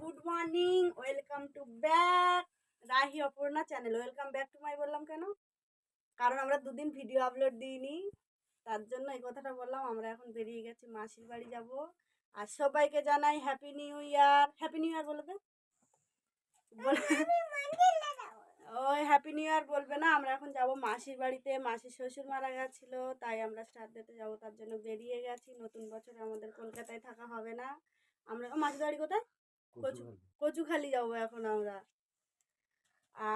Good morning, welcome to back Rahi Aparna channel. Welcome back to my বললাম কেন? কারণ আমরা দুদিন ভিডিও আপলোড দিইনি, তার জন্য এই কথাটা বললাম। আমরা এখন বেরিয়ে গেছি, মাসির বাড়ি যাব। আর সবাইকে জানাই happy new year. Happy new year বলবে? ওই হ্যাপি নিউ ইয়ার বলবে না। আমরা এখন যাব মাসির বাড়িতে। মাসির শ্বশুর মারা গেছিল, তাই আমরা শ্রাদ্ধ দিতে যাবো, তার জন্য বেরিয়ে গেছি। নতুন বছরে আমাদের কলকাতায় থাকা হবে না। আমরা মাসির বাড়ি কোথায়? কচুখালি যাবো এখন আমরা।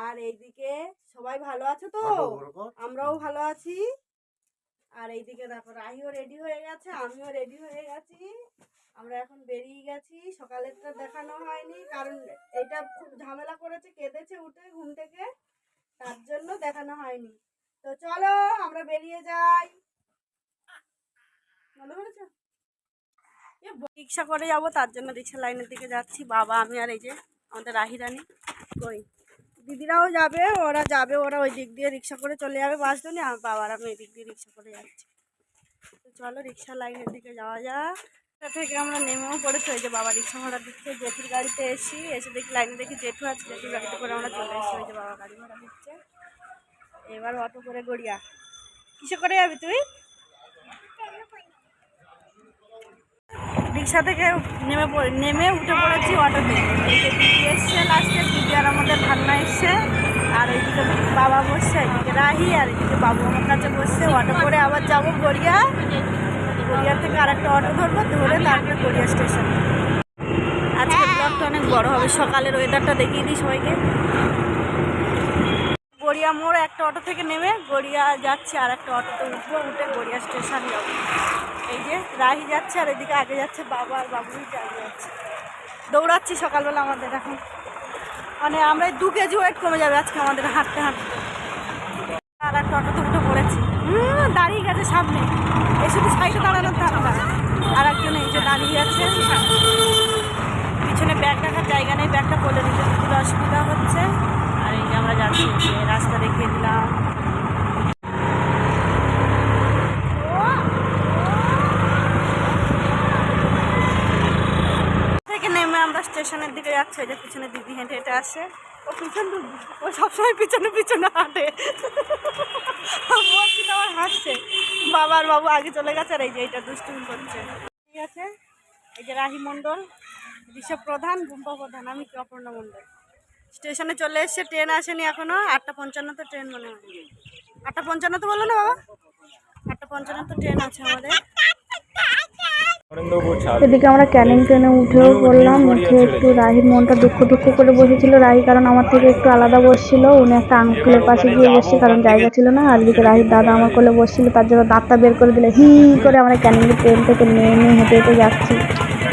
আর এইদিকে সবাই ভালো আছে তো? আমরাও ভালো আছি। আর এইদিকে দেখো, রাহিও রেডি হয়ে গেছে, আমিও রেডি হয়ে গেছি। আমরা এখন বেরিয়ে গেছি। সকালেরটা দেখানো হয়নি, কারণ এটা খুব ঝামেলা করেছে, কেঁদেছে উঠে ঘুম থেকে, তার জন্য দেখানো হয়নি। তো চলো আমরা বেরিয়ে যাই। মনে করেছো রিক্সা করে যাবো, তার জন্য রিক্সা লাইনের দিকে যাচ্ছি। বাবা, আমি আর এই যে আমাদের রাহি রানী। কই দিদিরাও যাবে, ওরা ওই দিক দিয়ে রিক্সা করে চলে যাবে বাসদনি। আর বাবার আমি এই দিক দিয়ে রিক্সা করে যাচ্ছি। তো চলো রিক্সা লাইনের দিকে যাওয়া যাক। থেকে আমরা নেমেও পড়েছি। ওই যে বাবা রিক্সা ভাড়া দিচ্ছে। জেঠুর গাড়িতে এসে দেখি লাইনে দেখি জেঠু আছে। জেঠুর গাড়িতে করে আমরা চলে এসেছি। ওই যে বাবা গাড়ি ভাড়া দিচ্ছে। এবার অটো করে গড়িয়া। কিসে করে যাবি তুই? রিক্সা থেকে নেমে উঠে পড়েছি অটোতে। এই যে দিদি এসছে লাস্টে, দিদি আর আমাদের ভান্না এসছে। আর এইদিকে বাবা বসছে, এইদিকে রাহি, আর এইদিকে বাবু আমার কাছে বসছে। অটো করে আবার যাবো গড়িয়া। গড়িয়া থেকে আরেকটা অটো ধরবো, ধরে তারপরে গড়িয়া স্টেশন। আজকে ব্লগটা অনেক বড় হবে। সকালের ওয়েদারটা দেখিয়ে দিই সবাইকে। গড়িয়া মোড় একটা অটো থেকে নেমে গড়িয়া যাচ্ছে, আর একটা অটোতে উঠবো, উঠে গড়িয়া স্টেশন যাবো। এই যে রাহি যাচ্ছে, আর এদিকে আগে যাচ্ছে বাবা, আর বাবুই আগে যাচ্ছে। দৌড়াচ্ছি সকালবেলা আমাদের এখন। মানে আমরা 2 কেজি ওয়েট কমে যাবে আজকে আমাদের হাঁটতে হাঁটতে। আর একটা অটোতে উঠে পড়েছি। দাঁড়িয়ে গেছে সামনে, এই শুধু সাইডে দাঁড়ানোর ধারণা। আর একজন এই যে দাঁড়িয়ে আছে, পিছনে ব্যাগ রাখার জায়গা নেই, ব্যাগটা বলে দিতে খুব অসুবিধা হচ্ছে। আর এই যে আমরা যাচ্ছি, রাস্তা দেখিয়ে দিলাম। আমরা স্টেশনের দিকে যাচ্ছি। যে পিছনে দিদি হেঁটে হেঁটে আসে। ও সবসময় পিছনে পিছনে হাঁটে। আমার হাঁটছে। বাবা আর বাবু আগে চলে গেছে। আর এই যে এটা দুষ্টুমি করছে। ঠিক আছে, এই যে রাহি মণ্ডল, ঋষভ প্রধান, গুম্পা প্রধান, আমি কি অপর্ণা মণ্ডল। স্টেশনে চলে এসছে, ট্রেন আসেনি এখনো। 8:55 তো ট্রেন মনে হয়। 8:55 তো বললো না বাবা? 8:55 তো ট্রেন আছে আমাদের। এদিকে আমরা ক্যানিং ট্রেনে উঠেও পড়লাম। উঠে একটু রাহির মনটা দুঃখ করে বসেছিল। রাহি কারণ আমার থেকে একটু আলাদা বসছিল। উনি একটা আঙ্কেলের পাশে গিয়ে বসছে, কারণ জায়গা ছিল না। আর এদিকে রাহির দাদা আমার কোলে বসছিল, তার জন্য দাঁতটা বের করে দিলে হি করে আমরা ক্যানিং ট্রেন থেকে নেমে হেঁটে হেঁটে যাচ্ছি।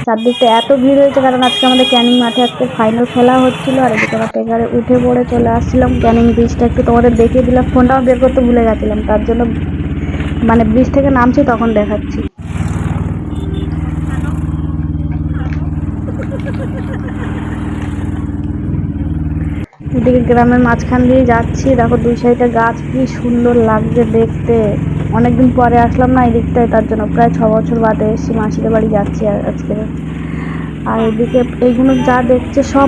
চারদিকটা এত ভিড় হয়েছে, কারণ আজকে আমাদের ক্যানিং মাঠে আজকে ফাইনাল খেলা হচ্ছিল। আর এদিকে আমরা ট্রেকারে উঠে পড়ে চলে আসছিলাম। ক্যানিং ব্রিজটা একটু তোমাদের দেখিয়ে দিলাম, ফোনটাও বের করতে ভুলে গেছিলাম, তার জন্য মানে ব্রিজ থেকে নামছি তখন দেখাচ্ছি। এদিকে গ্রামের মাঝখান দিয়ে যাচ্ছি। দেখো 2 সাইডে গাছ, কি সুন্দর লাগছে দেখতে। অনেকদিন পরে আসলাম না এই দিকটায়, তার জন্য প্রায় 6 বছর বাদে এসেছি। মাসির বাড়ি যাচ্ছি আজকে। আর এদিকে এইগুলো যা দেখছে সব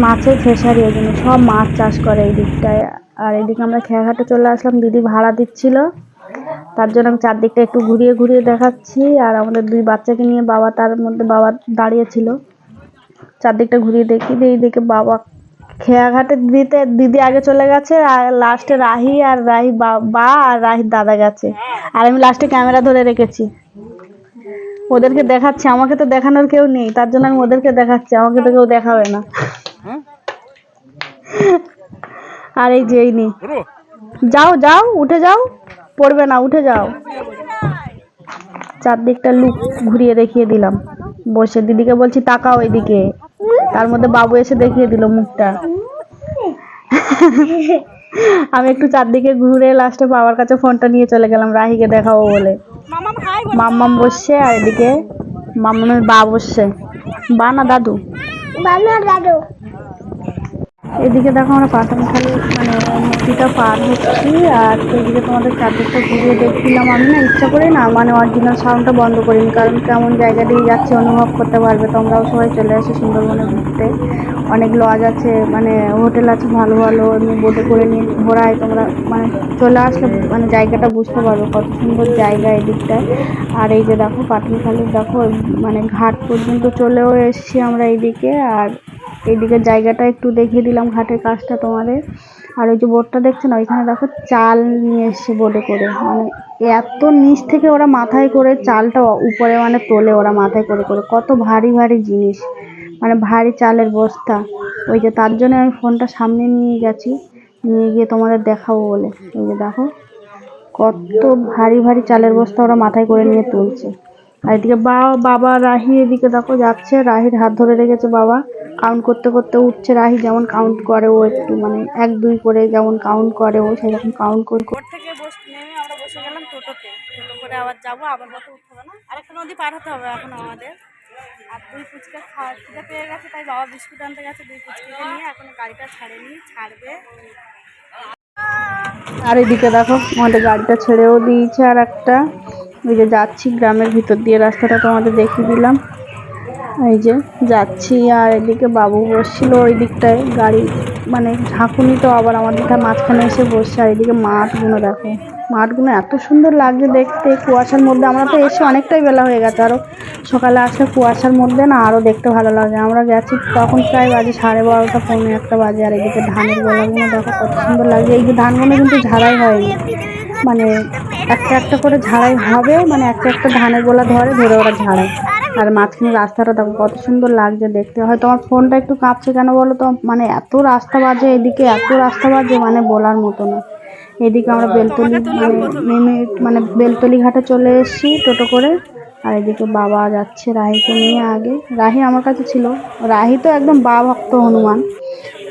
মাছের ফিশারি, এগুলো সব মাছ চাষ করে এই দিকটায়। আর এদিকে আমরা খেয়াঘাটে চলে আসলাম। দিদি ভাড়া দিচ্ছিল, তার জন্য আমি চারদিকটা একটু ঘুরিয়ে ঘুরিয়ে দেখাচ্ছি। আর আমাদের 2 বাচ্চাকে নিয়ে বাবা, তার মধ্যে বাবা দাঁড়িয়েছিল। চারদিকটা ঘুরিয়ে দেখি। এইদিকে বাবা খেয়াঘাটে দিদি আগে চলে গেছে, আর লাস্টে রাহি আর রাহি বা আর রাহির দাদা গেছে। আর আমি লাস্টে ক্যামেরা ধরে রেখেছি, ওদেরকে দেখাচ্ছি। আমাকে তো দেখানোর কেউ নেই, তার জন্য আমি ওদেরকে দেখাচ্ছি, আমাকে তো কেউ দেখাবে না। আর এই যে এই নি, যাও যাও উঠে যাও, পড়বে না, উঠে যাও। চারদিকটা লুক ঘুরিয়ে দেখিয়ে দিলাম বসে। দিদিকে বলছি তাকাও এদিকে, তার মধ্যে বাবু এসে দেখিয়ে দিল মুখটা। আমি একটু চারদিকে ঘুরে লাস্টে বাবার কাছে ফোনটা নিয়ে চলে গেলাম রাহিকে দেখাবো বলে। মাম্মাম বসছে, আর এদিকে মাম্মামের বা বসছে। বা না দাদু, এদিকে দেখো আমরা পাঠানখালী মানে নদীটা পার হচ্ছি, আর এদিকে তোমাদের চারদিকটা ঘুরিয়ে দেখছিলাম। আমি না ইচ্ছা করে না মানে অরিজিনাল সাউন্ডটা বন্ধ করিনি, কারণ কেমন জায়গা দিয়ে যাচ্ছি অনুভব করতে পারবে। তোমরাও সবাই চলে আসো সুন্দরবনে ঘুরতে। অনেক লজ আছে, মানে হোটেল আছে ভালো ভালো, এমনি বোটে করে নিয়ে ঘোরায়। তোমরা মানে চলে আসলে মানে জায়গাটা বুঝতে পারবে কত সুন্দর জায়গা এদিকটায়। আর এই যে দেখো পাঠানখালীর দেখো মানে ঘাট পর্যন্ত চলেও এসেছি আমরা এইদিকে। আর এইদিকে জায়গাটা একটু দেখিয়ে দিলাম, ঘাটের কাজটা তোমাদের। আর ওই যে বোটটা দেখছো না, ওইখানে দেখো চাল নিয়ে এসছে বোটে করে, মানে এত নিচ থেকে ওরা মাথায় করে চালটা উপরে মানে তোলে ওরা মাথায় করে করে, কত ভারী ভারী জিনিস, মানে ভারী চালের বস্তা। ওই যে তার জন্য আমি ফোনটা সামনে নিয়ে গেছি, নিয়ে গিয়ে তোমাদের দেখাবো বলে। এই যে দেখো কত ভারী ভারী চালের বস্তা ওরা মাথায় করে নিয়ে তুলছে। আর এদিকে বাবা রাহি এদিকে দেখো যাচ্ছে, রাহির হাত ধরে রেখেছে বাবা। কাউন্ট করতে করতে উঠছে রাহি, যেমন কাউন্ট করে ও একটু মানে 1 2 করে যেমন কাউন্ট করে ও সেরকম কাউন্ট করে। ভোর থেকে নেমে আমরা বসে গেলাম টোটোতে। টোটো করে আবার যাবো, আবার মতো উঠতে হবে না, আরেকটা নদী পার হতে হবে এখন আমাদের। আর 2 ফুচকা খাওয়া খিদে পেয়ে গেছে, তাই বাবা বিস্কুট আনতে গেছে। 2 ফুচকাকে নিয়ে এখন গাড়িটা ছাড়েনি, ছাড়বে। আর এদিকে দেখো আমাদের গাড়িটা ছেড়েও দিয়েছে আর একটা। ওই যে যাচ্ছি গ্রামের ভিতর দিয়ে, রাস্তাটা তোমাদের দেখিয়ে দিলাম। এই যে যাচ্ছি, আর এদিকে বাবু বসছিল ওই দিকটায় গাড়ি মানে ঝাঁকুনি, তো আবার আমাদের মাঝখানে এসে বসছে। আর এদিকে মাঠগুলো দেখো, মাঠগুলো এত সুন্দর লাগছে দেখতে কুয়াশার মধ্যে। আমরা তো এসে অনেকটাই বেলা হয়ে গেছে, আরও সকালে আসলে কুয়াশার মধ্যে না আরও দেখতে ভালো লাগে। আমরা গেছি তখন প্রায় বাজে 12:30 পৌনে 1টা বাজে। আর এদিকে ধানের গোলাগুলো দেখো কত সুন্দর লাগছে। এই যে ধানগুলো কিন্তু ঝাড়াই হয়নি, মানে একটা একটা করে ঝাড়াই হবে, মানে একটা একটা ধানের গোলা ধরে ধরে ওরা ঝাড়ায়। আর মাঝখানে রাস্তাটা দেখো কত সুন্দর লাগছে দেখতে। হয়তো আমার ফোনটা একটু কাঁপছে কেন বলো তো, মানে এত রাস্তা বাজে এদিকে, এত রাস্তা বাজে মানে বলার মতো না। এদিকে আমরা বেলতলি মানে নেমে মানে বেলতলি ঘাটে চলে এসেছি টোটো করে। আর এদিকে বাবা যাচ্ছে রাহিকে নিয়ে আগে। রাহি আমার কাছে ছিল, রাহি তো একদম ভক্ত হনুমান।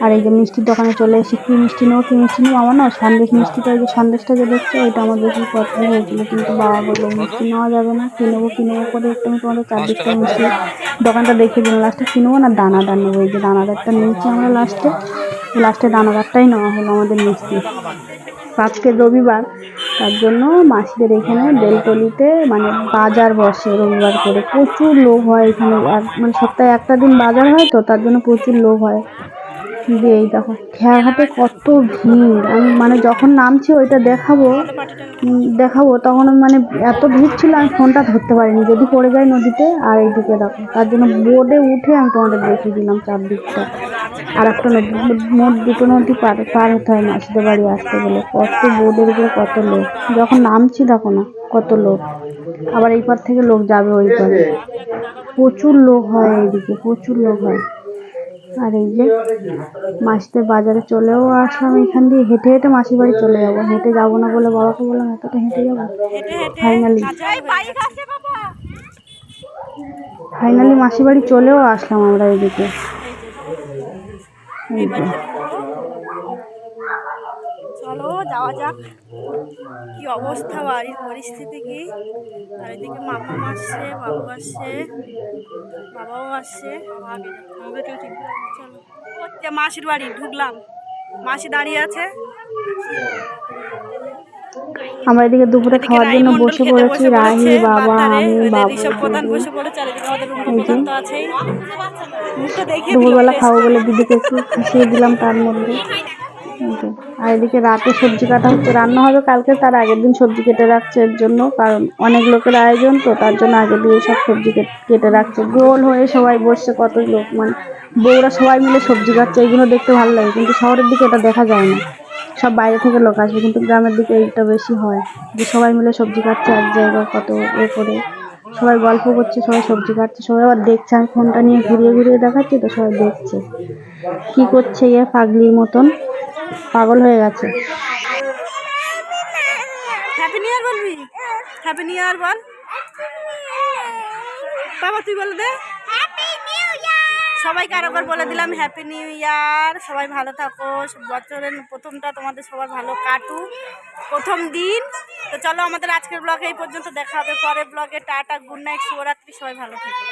আর এই যে মিষ্টির দোকানে চলে এসেছি, কি মিষ্টি নেবো কি মিষ্টি নেবো। আমার না সন্দেশ মিষ্টিটা, এই যে সন্দেশটা যে দেখছো ওইটা আমার বেশি পছন্দ হয়েছিল, কিন্তু বাবা বললো মিষ্টি নেওয়া যাবে না, কি নেবো করে একটু আমি তোমাদের চারদিকটা মিষ্টি দোকানটা দেখিয়ে দিলাম। লাস্টে কি নেবো না দানাদার নেবো, এই যে দানাদারটা নিয়েছি আমরা লাস্টে দানাদারটাই নেওয়া হলো আমাদের মিষ্টি। আজকে রবিবার, তার জন্য মাসিদের এখানে বেলতলিতে মানে বাজার বসে রবিবার করে, প্রচুর লোক হয় এখানে। মানে সপ্তাহে একটা দিন বাজার হয়, তো তার জন্য প্রচুর লোক হয়। দিয়ে এই দেখো খেয়াঘাটে কত ভিড়। আমি মানে যখন নামছি ওইটা দেখাবো তখন মানে এত ভিড় ছিল আমি ফোনটা ধরতে পারিনি, যদি পড়ে যায় নদীতে। আর এইদিকে দেখো তার জন্য বোর্ডে উঠে আমি তোমাদের দেখিয়ে দিলাম চারদিকটা। আর একটা নদী, মোট 2টো নদী পার হতে হয় মাসিদের বাড়ি আসতে গেলে। কত বোর্ডের উপরে কত লোক, যখন নামছি দেখো না কত লোক। আবার এই পার থেকে লোক যাবে ওই পারে, প্রচুর লোক হয় এইদিকে, প্রচুর লোক হয়। আর এই যে মাসিদের বাজারে চলেও আসলাম, এখান দিয়ে হেঁটে হেঁটে মাসির বাড়ি চলে যাবো। হেঁটে যাবো না বলে বাবাকে বললাম এতটা হেঁটে যাবো। ফাইনালি মাসির বাড়ি চলেও আসলাম আমরা এদিকে। চলো যাওয়া যাক। কি অবস্থা বাড়ির পরিস্থিতি কি। আর এদিকে মামা আসছে, বাবু আসছে, বাবাও আসছে। চলো মাসির বাড়ি ঢুকলাম, মাসি দাঁড়িয়ে আছে। আমরা এদিকে দুপুরে খাওয়ার জন্য বসে পড়েছি, রাহি বাবা আমি বাবু। প্রধান বসে পড়েছে, আর এদিকে আমাদের রুম্পা প্রধান তো আছেই। দুপুরবেলা খাবো বলে দিদিকে একটু খুশিয়ে দিলাম তার মধ্যে। আর এদিকে রাতে সবজি কাটা হচ্ছে, রান্না হবে কালকে, তার আগের দিন সবজি কেটে রাখছে এর জন্য, কারণ অনেক লোকের আয়োজন, তো তার জন্য আগে দিয়ে সব সবজি কেটে রাখছে। গোল হয়ে সবাই বসছে, কত লোক মানে বউরা সবাই মিলে সবজি কাটছে। এইগুলো দেখতে ভালো লাগে, কিন্তু শহরের দিকে এটা দেখা যায় না, সব বাইরে থেকে লোক আসবে। কিন্তু গ্রামের দিকে এইটা বেশি হয়, যে সবাই মিলে সবজি কাটছে এক জায়গায়, কত করে সবাই গল্প করছে, সবাই সবজি কাটছে, সবাই আবার দেখছে। আমি ফোনটা নিয়ে ঘুরিয়ে ঘুরিয়ে দেখাচ্ছি, তো সবাই দেখছে কি করছে পাগলির মতন, পাগল হয়ে গেছে। হ্যাপি নিউ ইয়ার বলবি, হ্যাপি নিউ ইয়ার বল বাবা, তুই বলে দে সবাইকে। আরেকবার বলে দিলাম হ্যাপি নিউ ইয়ার। সবাই ভালো থাকো, বছরের প্রথমটা তোমাদের সবার ভালো কাটুক, প্রথম দিন। তো চলো আমাদের আজকের ব্লগে এই পর্যন্ত, দেখা হবে পরের ব্লগে। টাটা, গুড নাইট, শুভরাত্রি, সবাই ভালো থাকো।